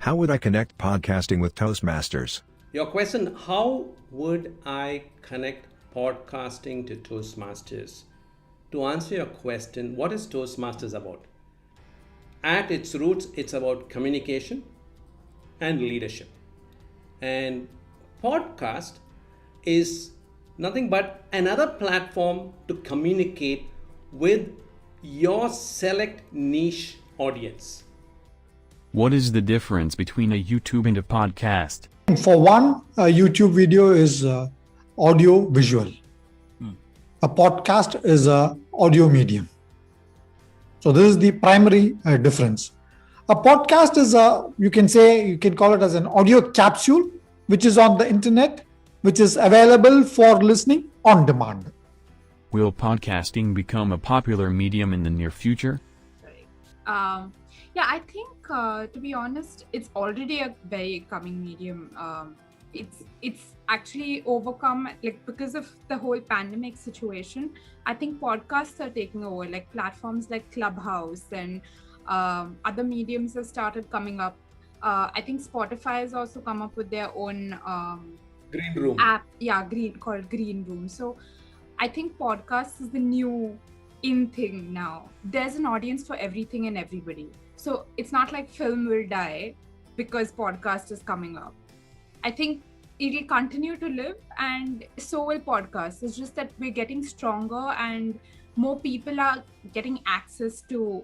How would I connect podcasting with Toastmasters? Your question, how would I connect podcasting to Toastmasters? To answer your question, what is Toastmasters about? At its roots, it's about communication and leadership. And podcast is nothing but another platform to communicate with your select niche audience. What is the difference between a YouTube and a podcast? For one, a YouTube video is audio visual. A podcast is a audio medium. So this is the primary difference. A podcast is you can call it as an audio capsule, which is on the internet, which is available for listening on demand. Will podcasting become a popular medium in the near future? Yeah, I think to be honest, it's already a very coming medium. It's actually overcome, like, because of the whole pandemic situation. I think podcasts are taking over, like platforms like Clubhouse and other mediums have started coming up. I think Spotify has also come up with their own Green Room app, called Green Room. So I think podcast is the new in thing now. There's an audience for everything and everybody. So it's not like film will die because podcast is coming up. I think it will continue to live, and so will podcasts. It's just that we're getting stronger and more people are getting access to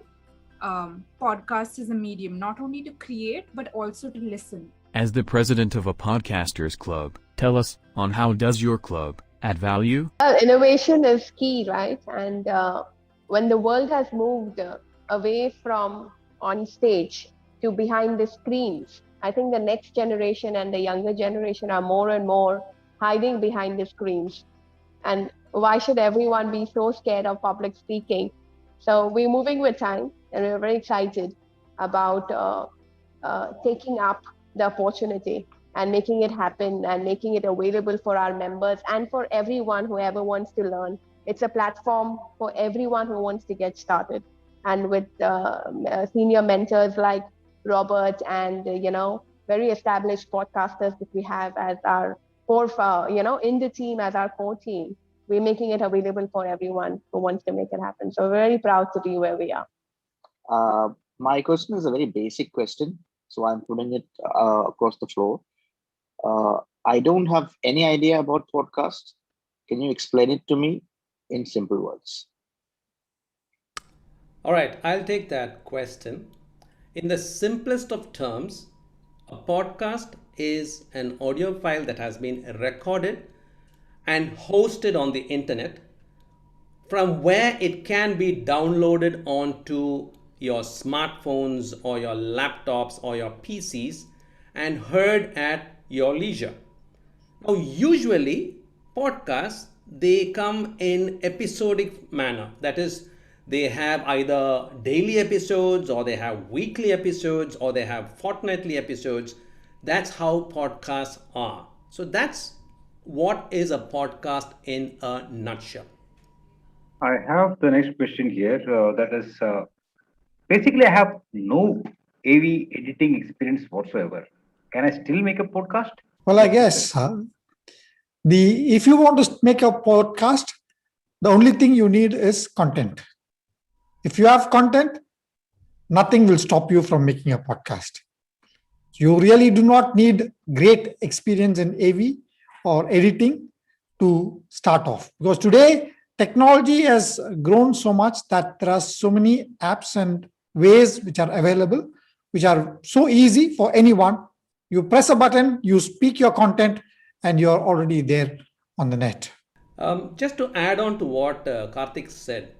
podcasts as a medium, not only to create, but also to listen. As the president of a podcasters club, tell us on how does your club add value? Innovation is key, right? And when the world has moved away from on stage to behind the screens, I think the next generation and the younger generation are more and more hiding behind the screens. And why should everyone be so scared of public speaking? So we're moving with time, and we're very excited about taking up the opportunity and making it happen and making it available for our members and for everyone who ever wants to learn. It's a platform for everyone who wants to get started. And with senior mentors like Robert and, very established podcasters that we have as our core, in the team as our core team, we're making it available for everyone who wants to make it happen. So we're very proud to be where we are. My question is a very basic question, so I'm putting it across the floor. I don't have any idea about podcasts. Can you explain it to me in simple words? All right, I'll take that question. In the simplest of terms, a podcast is an audio file that has been recorded and hosted on the internet, from where it can be downloaded onto your smartphones or your laptops or your PCs and heard at your leisure. Now, usually podcasts, they come in episodic manner. That is, they have either daily episodes, or they have weekly episodes, or they have fortnightly episodes. That's how podcasts are. So that's what is a podcast in a nutshell. I have the next question here. That is, basically, I have no AV editing experience whatsoever. Can I still make a podcast? Well, I guess if you want to make a podcast, the only thing you need is content. If you have content, nothing will stop you from making a podcast. You really do not need great experience in AV or editing to start off, because today technology has grown so much that there are so many apps and ways which are available, which are so easy for anyone. You press a button, you speak your content, and you're already there on the net. Just to add on to what Karthik said,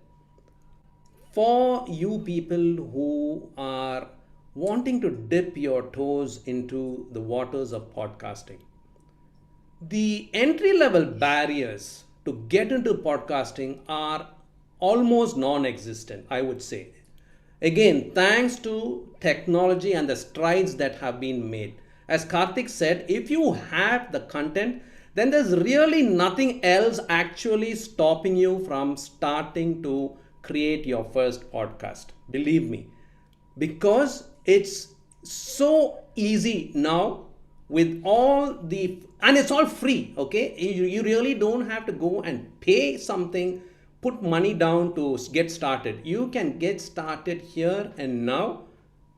for you people who are wanting to dip your toes into the waters of podcasting, the entry-level barriers to get into podcasting are almost non-existent, I would say. Again, thanks to technology and the strides that have been made. As Karthik said, if you have the content, then there's really nothing else actually stopping you from starting to create your first podcast. Believe me, because it's so easy now with all the, and it's all free. Okay, you really don't have to go and pay something, put money down to get started. You can get started here and now.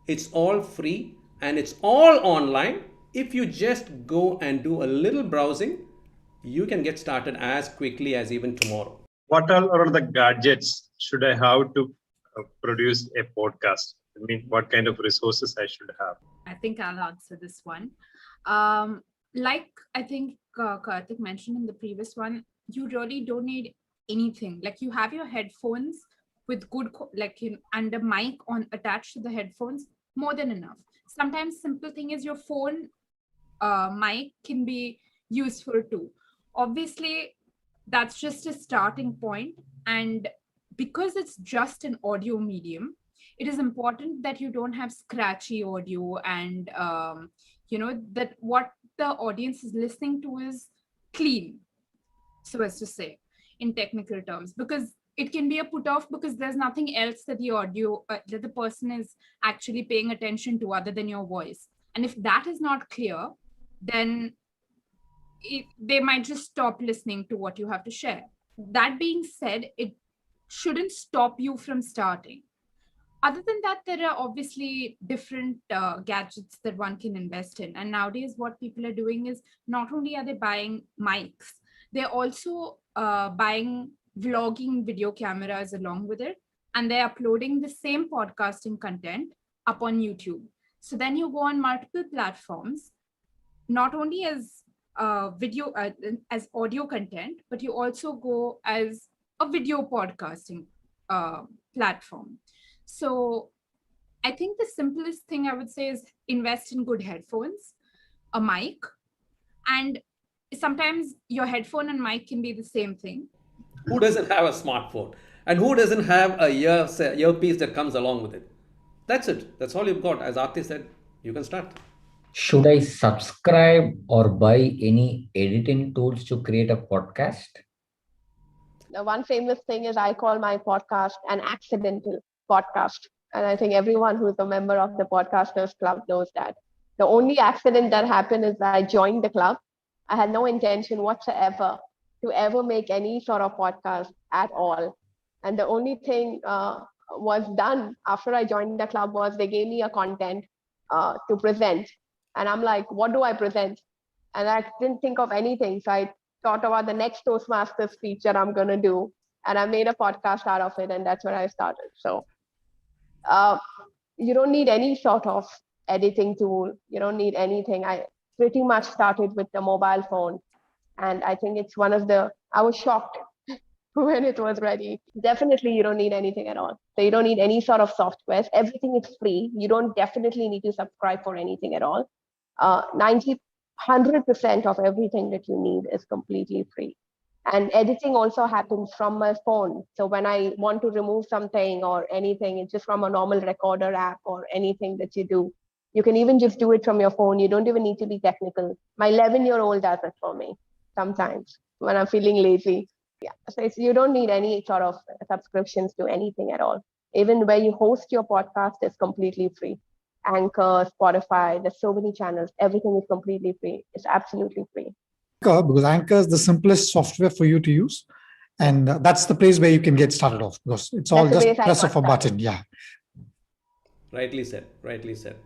It's all free and it's all online. If you just go and do a little browsing, you can get started as quickly as even tomorrow. What all are the gadgets should I have to produce a podcast? I mean, what kind of resources I should have? I think I'll answer this one. Like I think Karthik mentioned in the previous one, you really don't need anything. Like you have your headphones with good, and a mic on attached to the headphones, more than enough. Sometimes simple thing is your phone mic can be useful too. Obviously, that's just a starting point, and because it's just an audio medium, it is important that you don't have scratchy audio, and that what the audience is listening to is clean, so as to say, in technical terms, because it can be a put off because there's nothing else that the audio that the person is actually paying attention to other than your voice. And if that is not clear, then they might just stop listening to what you have to share. That being said, it shouldn't stop you from starting. Other than that, there are obviously different gadgets that one can invest in. And nowadays, what people are doing is not only are they buying mics, they're also buying vlogging video cameras along with it. And they're uploading the same podcasting content up on YouTube. So then you go on multiple platforms, not only as video, as audio content, but you also go as a video podcasting platform. So I think the simplest thing I would say is invest in good headphones, a mic, and sometimes your headphone and mic can be the same thing. Who doesn't have a smartphone? And who doesn't have a earpiece that comes along with it? That's it. That's all you've got. As Aarti said, you can start. Should I subscribe or buy any editing tools to create a podcast? The one famous thing is I call my podcast an accidental podcast. And I think everyone who's a member of the Podcasters Club knows that. The only accident that happened is that I joined the club. I had no intention whatsoever to ever make any sort of podcast at all. And the only thing was done after I joined the club was they gave me a content to present. And I'm like, what do I present? And I didn't think of anything. So I thought about the next Toastmasters speech that I'm going to do. And I made a podcast out of it. And that's where I started. So you don't need any sort of editing tool. You don't need anything. I pretty much started with the mobile phone. And I think it's I was shocked when it was ready. Definitely, you don't need anything at all. So you don't need any sort of software. Everything is free. You don't definitely need to subscribe for anything at all. 100% of everything that you need is completely free. And editing also happens from my phone. So when I want to remove something or anything, it's just from a normal recorder app or anything that you do. You can even just do it from your phone. You don't even need to be technical. My 11-year-old does it for me sometimes when I'm feeling lazy. Yeah, so you don't need any sort of subscriptions to anything at all. Even where you host your podcast is completely free. Anchor, Spotify, there's so many channels. Everything is completely free. It's absolutely free. Because Anchor is the simplest software for you to use. And that's the place where you can get started off because it's all just press of a button. Yeah. Rightly said. Rightly said.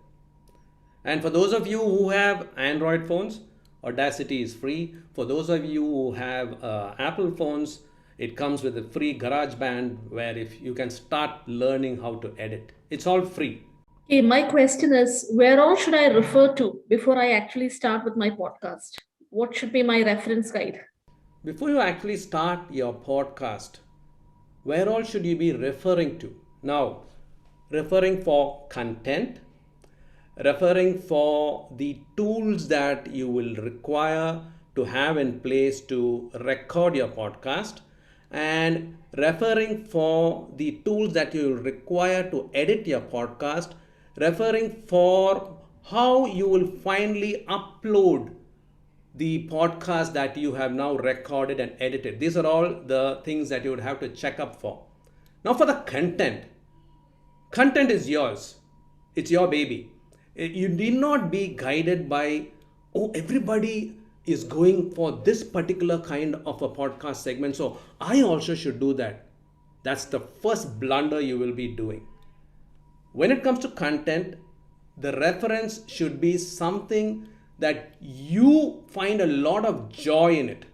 And for those of you who have Android phones, Audacity is free. For those of you who have Apple phones, it comes with a free GarageBand where if you can start learning how to edit. It's all free. Okay, my question is, where all should I refer to before I actually start with my podcast? What should be my reference guide? Before you actually start your podcast, where all should you be referring to? Now, referring for content, referring for the tools that you will require to have in place to record your podcast, and referring for the tools that you will require to edit your podcast, referring for how you will finally upload the podcast that you have now recorded and edited. These are all the things that you would have to check up for. Now for the content is yours. It's your baby. You need not be guided by, oh, everybody is going for this particular kind of a podcast segment, so I also should do that. That's the first blunder you will be doing. When it comes to content, the reference should be something that you find a lot of joy in it.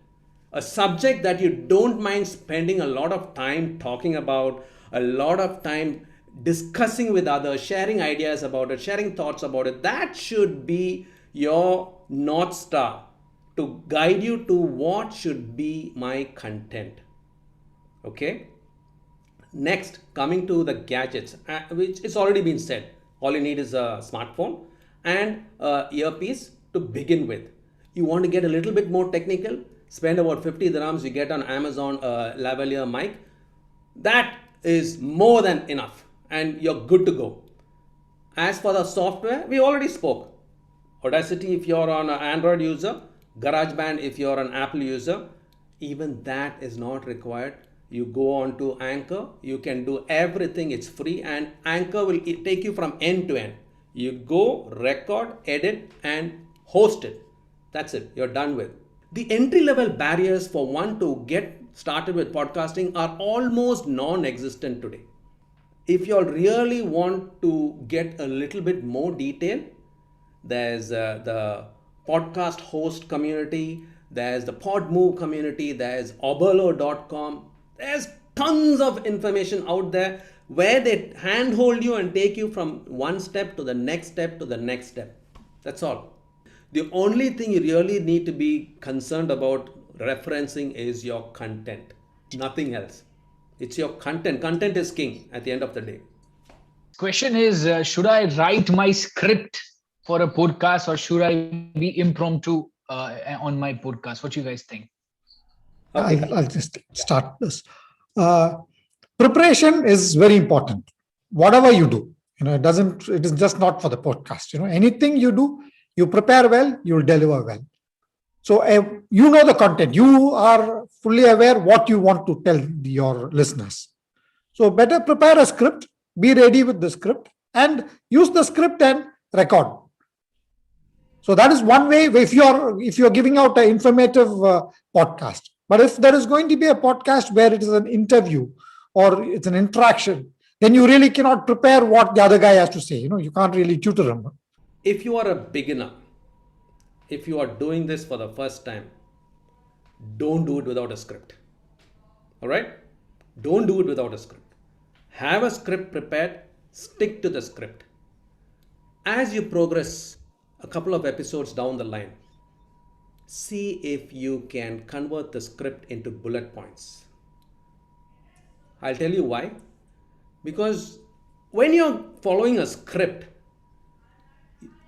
A subject that you don't mind spending a lot of time talking about, a lot of time discussing with others, sharing ideas about it, sharing thoughts about it. That should be your North Star to guide you to what should be my content. Okay? Next, coming to the gadgets, which it's already been said. All you need is a smartphone and earpiece to begin with. You want to get a little bit more technical, spend about 50 dirhams, you get on Amazon lavalier mic. That is more than enough and you're good to go. As for the software, we already spoke. Audacity if you're an Android user, GarageBand if you're an Apple user. Even that is not required. You go on to Anchor, you can do everything, it's free, and Anchor will take you from end to end. You go, record, edit, and host it. That's it, you're done with. The entry level barriers for one to get started with podcasting are almost non-existent today. If you really want to get a little bit more detail, there's the podcast host community, there's the Podmove community, there's oberlo.com. There's tons of information out there where they handhold you and take you from one step to the next step to the next step. That's all. The only thing you really need to be concerned about referencing is your content, nothing else. It's your content. Content is king at the end of the day. Question is, should I write my script for a podcast or should I be impromptu on my podcast? What do you guys think? I'll just start this. Preparation is very important. Whatever you do, it is just not for the podcast. Anything you do, you prepare well, you'll deliver well. So you know the content. You are fully aware what you want to tell your listeners. So better prepare a script, be ready with the script, and use the script and record. So that is one way if you're giving out an informative podcast. But if there is going to be a podcast where it is an interview or it's an interaction, then you really cannot prepare what the other guy has to say. You can't really tutor him. If you are a beginner, if you are doing this for the first time, don't do it without a script. All right? Don't do it without a script. Have a script prepared, stick to the script. As you progress a couple of episodes down the line, see if you can convert the script into bullet points. I'll tell you why. Because when you're following a script,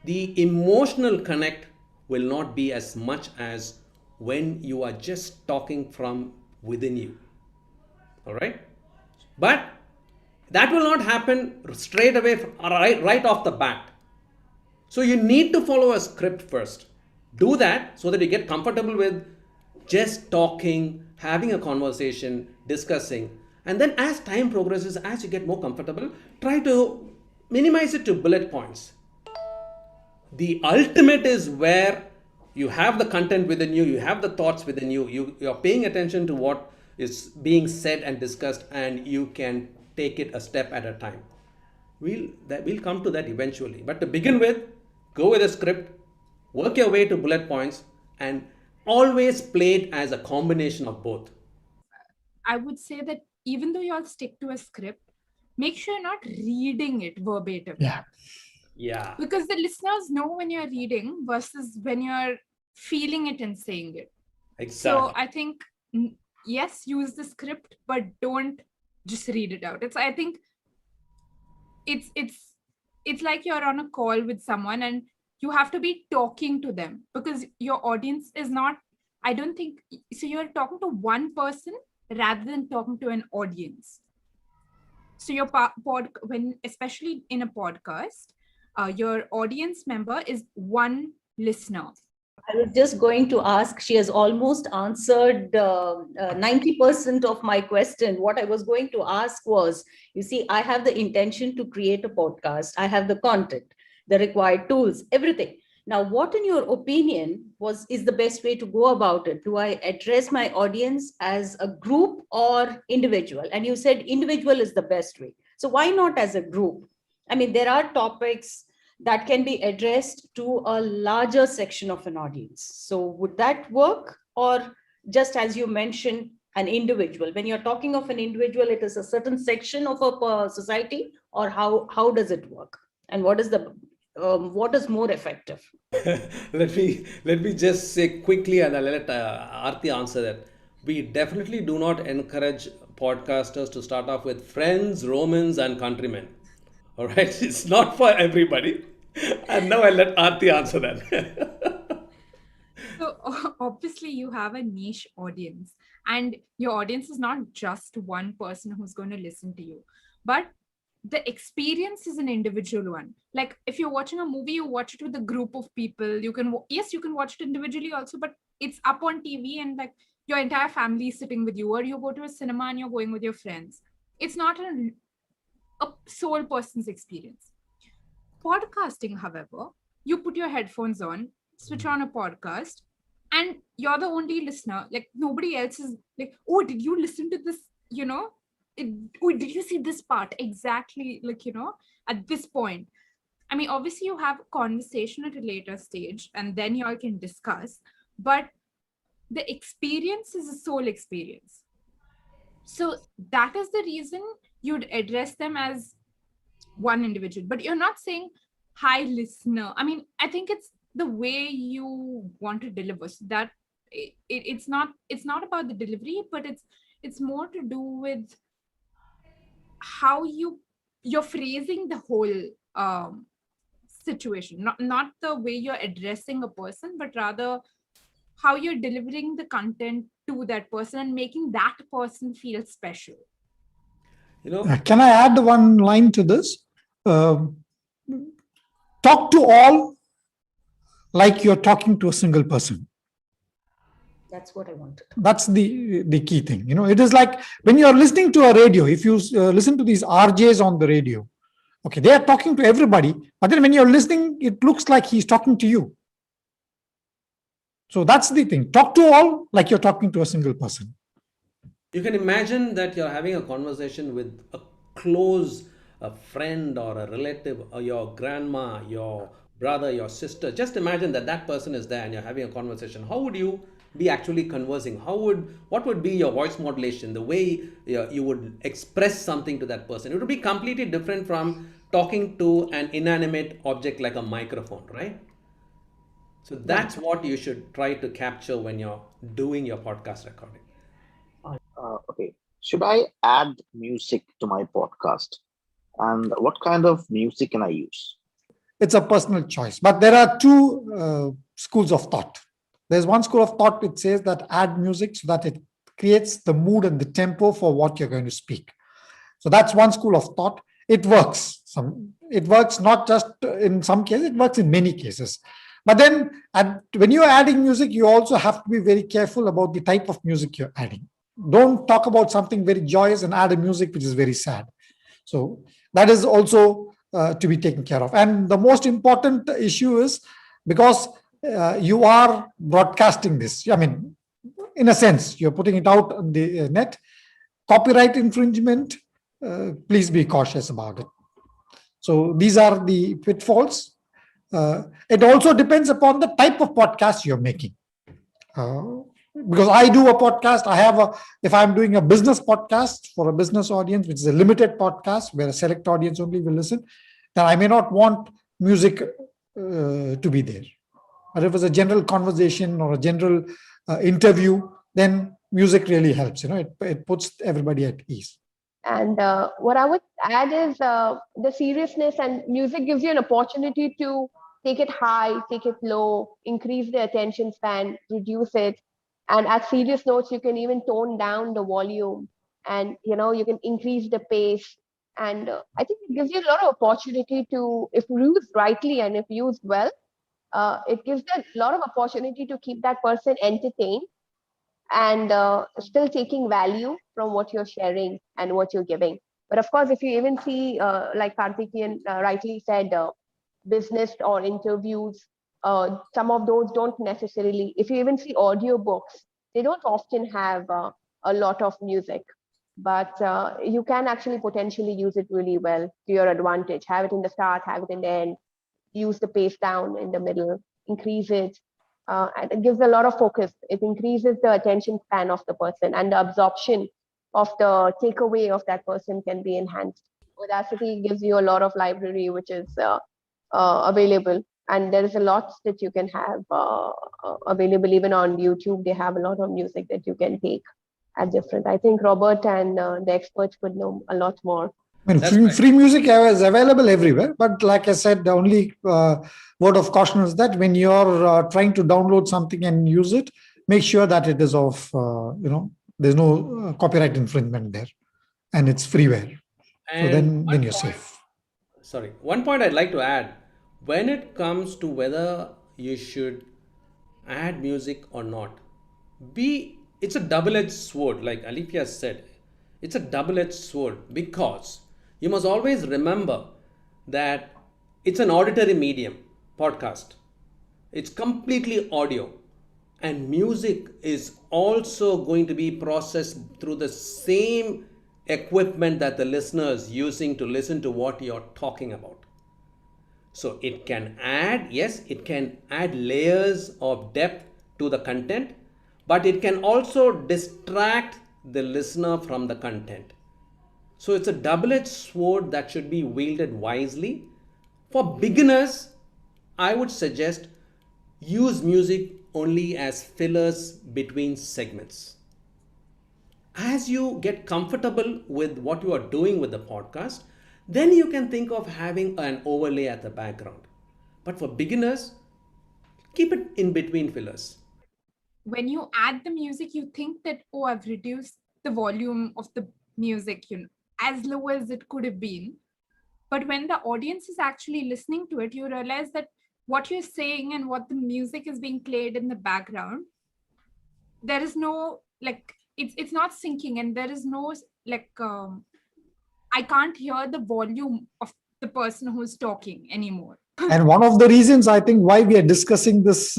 the emotional connect will not be as much as when you are just talking from within you. All right? But that will not happen straight away, right off the bat. So you need to follow a script first. Do that so that you get comfortable with just talking, having a conversation, discussing. And then as time progresses, as you get more comfortable, try to minimize it to bullet points. The ultimate is where you have the content within you, you have the thoughts within you, you're paying attention to what is being said and discussed, and you can take it a step at a time. We'll come to that eventually. But to begin with, go with a script, work your way to bullet points, and always play it as a combination of both. I would say that even though you all stick to a script, make sure you're not reading it verbatim. Yeah. Because the listeners know when you're reading versus when you're feeling it and saying it. Exactly. So I think, yes, use the script, but don't just read it out. I think it's like you're on a call with someone and you have to be talking to them because your audience is not, I don't think, so you're talking to one person rather than talking to an audience. So your especially in a podcast, your audience member is one listener. I was just going to ask, she has almost answered 90% of my question. What I was going to ask was, you see, I have the intention to create a podcast. I have the content. the required tools, everything. Now, what in your opinion is the best way to go about it? Do I address my audience as a group or individual? And you said individual is the best way. So why not as a group? I mean, there are topics that can be addressed to a larger section of an audience. So would that work? Or just as you mentioned, an individual, when you're talking of an individual, it is a certain section of a society, or how does it work? And what is more effective? let me just say quickly, and I'll let Aarti answer that. We definitely do not encourage podcasters to start off with friends, Romans, and countrymen. All right, it's not for everybody. And now I'll let Aarti answer that. So obviously you have a niche audience, and your audience is not just one person who's going to listen to you, but the experience is an individual one. Like if you're watching a movie, you watch it with a group of people. You can watch it individually also, but it's up on TV and like your entire family is sitting with you, or you go to a cinema and you're going with your friends. It's not a sole person's experience. Podcasting, however, you put your headphones on, switch on a podcast, and you're the only listener. Like nobody else is like, oh, did you listen to this? Did you see this part exactly? Like, at this point. I mean, obviously you have a conversation at a later stage and then you all can discuss, but the experience is a sole experience. So that is the reason you'd address them as one individual, but you're not saying, hi, listener. I mean, I think it's the way you want to deliver, so that it's not about the delivery, but it's more to do with how you're phrasing the whole situation, not the way you're addressing a person, but rather how you're delivering the content to that person and making that person feel special. Can I add one line to this? Talk to all like you're talking to a single person. That's what I wanted. That's the key thing. It is like when you're listening to a radio, if you listen to these RJs on the radio, okay, they are talking to everybody, but then when you're listening, it looks like he's talking to you. So that's the thing. Talk to all like you're talking to a single person. You can imagine that you're having a conversation with a close friend or a relative, or your grandma, your brother, your sister. Just imagine that person is there and you're having a conversation. How would you be actually conversing? What would be your voice modulation, the way you would express something to that person? It would be completely different from talking to an inanimate object like a microphone, right? So that's what you should try to capture when you're doing your podcast recording. Okay. Should I add music to my podcast? And what kind of music can I use? It's a personal choice, but there are two schools of thought. There's one school of thought which says that add music so that it creates the mood and the tempo for what you're going to speak. So that's one school of thought. It works. It works not just in some cases, it works in many cases. But then when you're adding music, you also have to be very careful about the type of music you're adding. Don't talk about something very joyous and add a music which is very sad. So that is also to be taken care of. And the most important issue is because you are broadcasting this. I mean, in a sense, you're putting it out on the net. Copyright infringement, please be cautious about it. So these are the pitfalls. It also depends upon the type of podcast you're making. Because I do a podcast, if I'm doing a business podcast for a business audience, which is a limited podcast where a select audience only will listen, then I may not want music to be there. But if it's a general conversation or a general interview, then music really helps. It puts everybody at ease. And what I would add is the seriousness, and music gives you an opportunity to take it high, take it low, increase the attention span, reduce it. And at serious notes, you can even tone down the volume, and you can increase the pace. And I think it gives you a lot of opportunity to, if used rightly and if used well, it gives you a lot of opportunity to keep that person entertained and still taking value from what you're sharing and what you're giving. But of course, if you even see, like Karthikeyan rightly said, business or interviews. Some of those don't necessarily, if you even see audiobooks, they don't often have a lot of music, but you can actually potentially use it really well to your advantage. Have it in the start, have it in the end, use the pace down in the middle, increase it. And it gives a lot of focus. It increases the attention span of the person, and the absorption of the takeaway of that person can be enhanced. Audacity gives you a lot of library which is available, and there is a lot that you can have available. Even on YouTube, they have a lot of music that you can take at different. I think Robert and the experts would know a lot more. I mean, free music is available everywhere, but like I said, the only word of caution is that when you're trying to download something and use it, make sure that it is of, there's no copyright infringement there, and it's freeware. So then you're safe. Sorry, one point I'd like to add: when it comes to whether you should add music or not, it's a double-edged sword, like Alifia said. It's a double-edged sword because you must always remember that it's an auditory medium, podcast. It's completely audio, and music is also going to be processed through the same equipment that the listener is using to listen to what you're talking about. So it can add, yes, it can add layers of depth to the content, but it can also distract the listener from the content. So it's a double-edged sword that should be wielded wisely. For beginners, I would suggest use music only as fillers between segments. As you get comfortable with what you are doing with the podcast, then you can think of having an overlay at the background. But for beginners, keep it in between fillers. When you add the music, you think that, oh, I've reduced the volume of the music, as low as it could have been. But when the audience is actually listening to it, you realize that what you're saying and what the music is being played in the background, there is no, it's not syncing, and there is no, I can't hear the volume of the person who's talking anymore. And one of the reasons I think why we are discussing this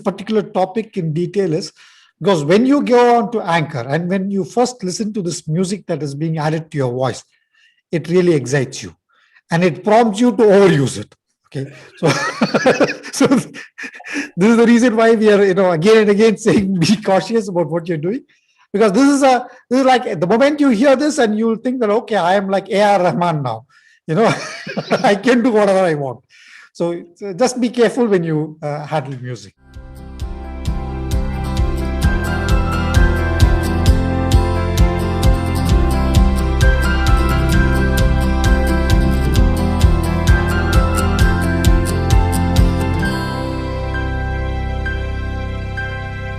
particular topic in detail is because when you go on to Anchor and when you first listen to this music that is being added to your voice, it really excites you and it prompts you to overuse it. Okay, so so this is the reason why we are again and again saying be cautious about what you're doing, because this is like the moment you hear this and you'll think that, okay, I am like A.R. Rahman now, I can do whatever I want. So just be careful when you handle music.